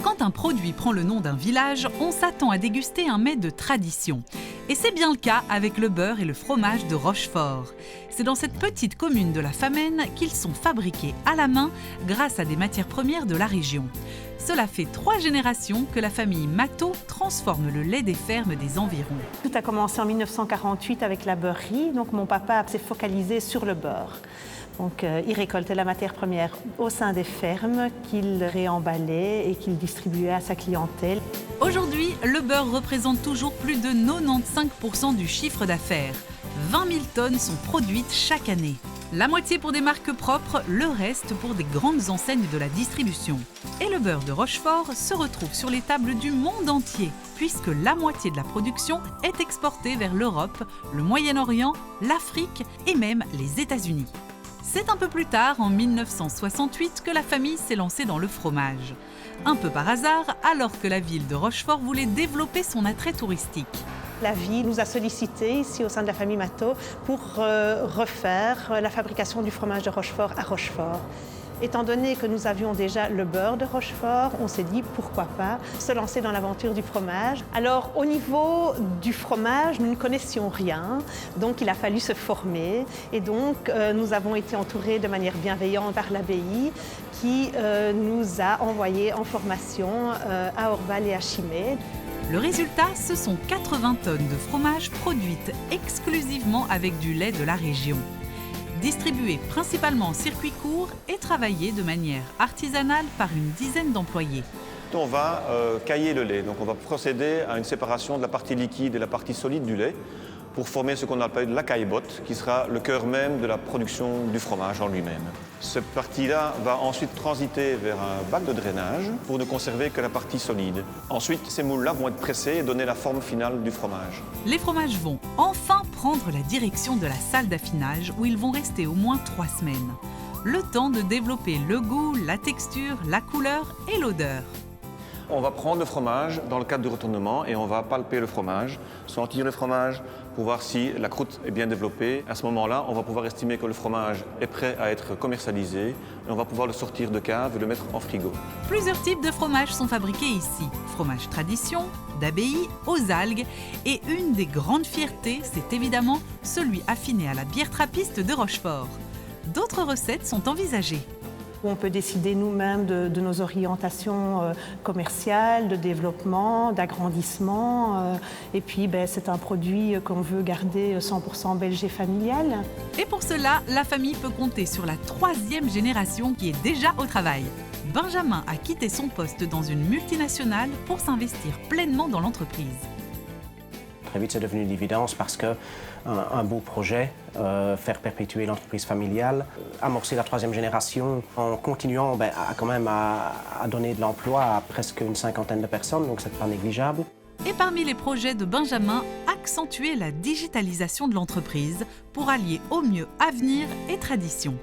Quand un produit prend le nom d'un village, on s'attend à déguster un mets de tradition. Et c'est bien le cas avec le beurre et le fromage de Rochefort. C'est dans cette petite commune de la Famenne qu'ils sont fabriqués à la main grâce à des matières premières de la région. Cela fait 3 générations que la famille Matteau transforme le lait des fermes des environs. Tout a commencé en 1948 avec la beurrerie. Donc mon papa s'est focalisé sur le beurre. Donc, il récoltait la matière première au sein des fermes qu'il réemballait et qu'il distribuait à sa clientèle. Aujourd'hui, le beurre représente toujours plus de 95% du chiffre d'affaires. 20 000 tonnes sont produites chaque année. La moitié pour des marques propres, le reste pour des grandes enseignes de la distribution. Et le beurre de Rochefort se retrouve sur les tables du monde entier, puisque la moitié de la production est exportée vers l'Europe, le Moyen-Orient, l'Afrique et même les États-Unis. C'est un peu plus tard, en 1968, que la famille s'est lancée dans le fromage. Un peu par hasard, alors que la ville de Rochefort voulait développer son attrait touristique. La ville nous a sollicité ici au sein de la famille Matteau pour refaire la fabrication du fromage de Rochefort à Rochefort. Étant donné que nous avions déjà le beurre de Rochefort, on s'est dit pourquoi pas se lancer dans l'aventure du fromage. Alors au niveau du fromage, nous ne connaissions rien, donc il a fallu se former. Et donc nous avons été entourés de manière bienveillante par l'abbaye qui nous a envoyés en formation à Orval et à Chimay. Le résultat, ce sont 80 tonnes de fromage produites exclusivement avec du lait de la région. Distribué principalement en circuit court et travaillé de manière artisanale par une dizaine d'employés. On va cailler le lait, donc on va procéder à une séparation de la partie liquide et la partie solide du lait pour former ce qu'on appelle la caillebotte, qui sera le cœur même de la production du fromage en lui-même. Cette partie-là va ensuite transiter vers un bac de drainage pour ne conserver que la partie solide. Ensuite, ces moules-là vont être pressés et donner la forme finale du fromage. Les fromages vont enfin prendre la direction de la salle d'affinage où ils vont rester au moins 3 semaines. Le temps de développer le goût, la texture, la couleur et l'odeur. On va prendre le fromage dans le cadre du retournement et on va palper le fromage, sentir le fromage pour voir si la croûte est bien développée. À ce moment-là, on va pouvoir estimer que le fromage est prêt à être commercialisé et on va pouvoir le sortir de cave et le mettre en frigo. Plusieurs types de fromages sont fabriqués ici. Fromage tradition, d'abbaye, aux algues. Et une des grandes fiertés, c'est évidemment celui affiné à la bière trappiste de Rochefort. D'autres recettes sont envisagées. On peut décider nous-mêmes de nos orientations commerciales, de développement, d'agrandissement. Et puis, c'est un produit qu'on veut garder 100% belge et familial. Et pour cela, la famille peut compter sur la 3e génération qui est déjà au travail. Benjamin a quitté son poste dans une multinationale pour s'investir pleinement dans l'entreprise. Très vite, c'est devenu une évidence parce qu'un beau projet, faire perpétuer l'entreprise familiale, amorcer la 3e génération en continuant quand même à donner de l'emploi à presque une 50aine de personnes, donc c'est pas négligeable. Et parmi les projets de Benjamin, accentuer la digitalisation de l'entreprise pour allier au mieux avenir et tradition.